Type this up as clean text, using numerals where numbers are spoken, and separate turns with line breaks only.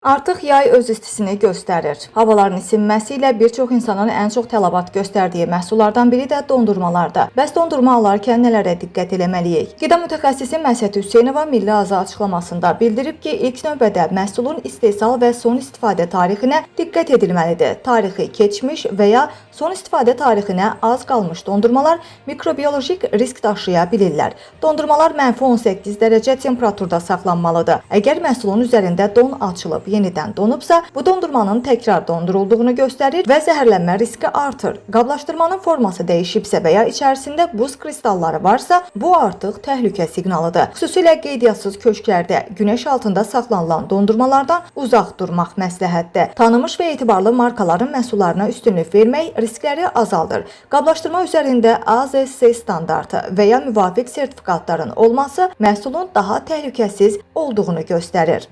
Artıq yay öz istisini göstərir. Havaların isinməsi ilə bir çox insanın ən çox tələbat göstərdiyi məhsullardan biri də dondurmalardır. Bəs dondurma alarkən nələrə diqqət etməliyik? Qida mütəxəssisi Məsət Hüseynova Milli Azı açıqlamasında bildirib ki, ilk növbədə məhsulun istehsal və son istifadə tarixinə diqqət edilməlidir. Tarixi keçmiş və ya son istifadə tarixinə az qalmış dondurmalar mikrobiolojik risk daşıya bilirlər. Dondurmalar -18 dərəcə temperaturda saxlanmalıdır. Əgər məhsulun üzərində don açılıb yenidən donubsa, bu dondurmanın təkrar dondurulduğunu göstərir və zəhərlənmə riski artır. Qablaşdırmanın forması dəyişibsə və ya içərisində buz kristalları varsa, bu artıq təhlükə siqnalıdır. Xüsusilə qeydiyyatssız köşklərdə günəş altında saxlanılan dondurmalardan uzaq durmaq məsləhətdir. Tanınmış və etibarlı markaların məhsullarına üstünlük vermək riskləri azaldır. Qablaşdırma üzərində AZS standartı və ya müvafiq sertifikatların olması məhsulun daha təhlükəsiz olduğunu göstərir.